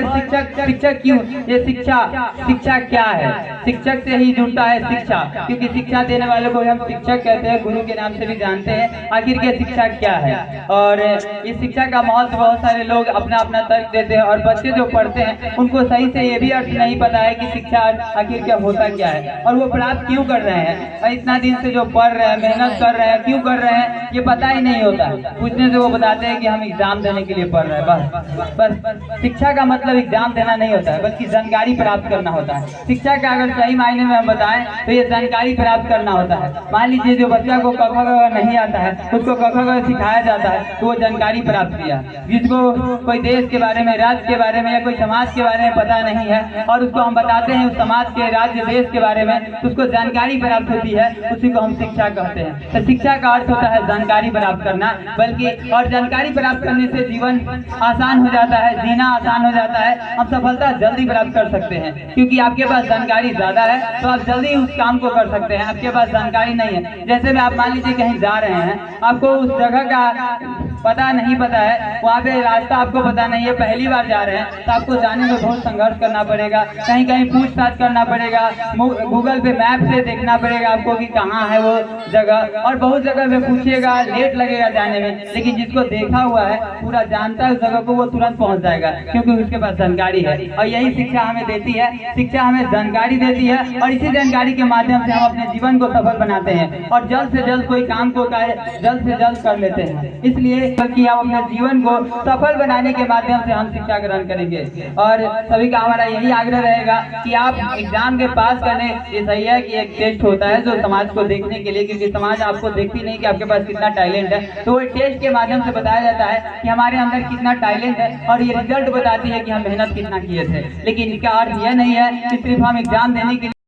और शिक्षक क्यों, ये शिक्षा क्या है? शिक्षक से ही जुड़ता है शिक्षा, क्योंकि शिक्षा देने वाले को हम शिक्षक कहते हैं, गुरु के नाम से भी जानते हैं। आखिर के शिक्षा क्या है? और इस शिक्षा का महत्व बहुत सारे लोग अपना अपना तर्क देते हैं, और बच्चे जो पढ़ते हैं उनको सही से ये भी अर्थ नहीं पता है कि शिक्षा आखिर क्या होता क्या है, और वो प्राप्त क्यों कर रहे हैं। और इतना दिन से जो पढ़ रहे हैं, मेहनत कर रहे हैं, क्यों कर रहे हैं ये पता ही नहीं होता। पूछने से वो बताते हैं कि हम एग्जाम देने के लिए पढ़ रहे हैं। बस शिक्षा का मतलब एग्जाम देना नहीं होता है, बल्कि जानकारी प्राप्त करना होता है। शिक्षा का अगर सही मायने में हम बताएं तो ये जानकारी प्राप्त करना होता है। मान लीजिए जो बच्चा को क ख ग नहीं आता है, उसको क ख ग सिखाया जाता है तो वो जानकारी प्राप्त किया। जिसको कोई देश के बारे में, राज्य के बारे में या कोई समाज के बारे में पता नहीं है और उसको हम बताते हैं उस समाज के, राज्य, देश के बारे में, तो उसको जानकारी प्राप्त होती है, उसी को हम शिक्षा कहते हैं। तो शिक्षा का अर्थ होता है जानकारी प्राप्त करना, बल्कि और जानकारी प्राप्त करने से जीवन आसान हो जाता है, जीना आसान हो जाता है, हम सफलता जल्दी प्राप्त कर सकते हैं। क्योंकि आपके पास जानकारी ज्यादा है तो आप जल्दी उस काम को कर सकते हैं। आपके पास जानकारी नहीं है, जैसे में आप मान लीजिए कहीं जा रहे हैं, आपको उस जगह का पता है, वहाँ पे रास्ता आपको पता नहीं है, पहली बार जा रहे हैं, तो आपको जाने में बहुत संघर्ष करना पड़ेगा, कहीं कहीं पूछताछ करना पड़ेगा, गूगल पे मैप से देखना पड़ेगा आपको कि कहाँ है वो जगह, और बहुत जगह में पूछिएगा, लेट लगेगा जाने में। लेकिन जिसको देखा हुआ है, पूरा जानता है उस जगह को, वो तुरंत पहुँच जाएगा, क्योंकि उसके पास जानकारी है। और यही शिक्षा हमें देती है, शिक्षा हमें जानकारी देती है, और इसी जानकारी के माध्यम से हम अपने जीवन को सफल बनाते हैं और जल्द से जल्द कोई काम को जल्द से जल्द कर लेते हैं। इसलिए बल्कि हम अपने जीवन को सफल बनाने के माध्यम से हम शिक्षा ग्रहण करेंगे। और सभी का हमारा यही आग्रह रहेगा कि आप एग्जाम के पास करने, ये सही है कि एक टेस्ट होता है जो समाज को देखने के लिए, क्योंकि समाज आपको देखती नहीं कि आपके पास कितना टैलेंट है, तो वो टेस्ट के माध्यम से बताया जाता है कि हमारे अंदर कितना टैलेंट है, और ये रिजल्ट बताती है कि हम मेहनत कितना किए थे। लेकिन इसका अर्थ यह नहीं है कि सिर्फ हम एग्जाम देने के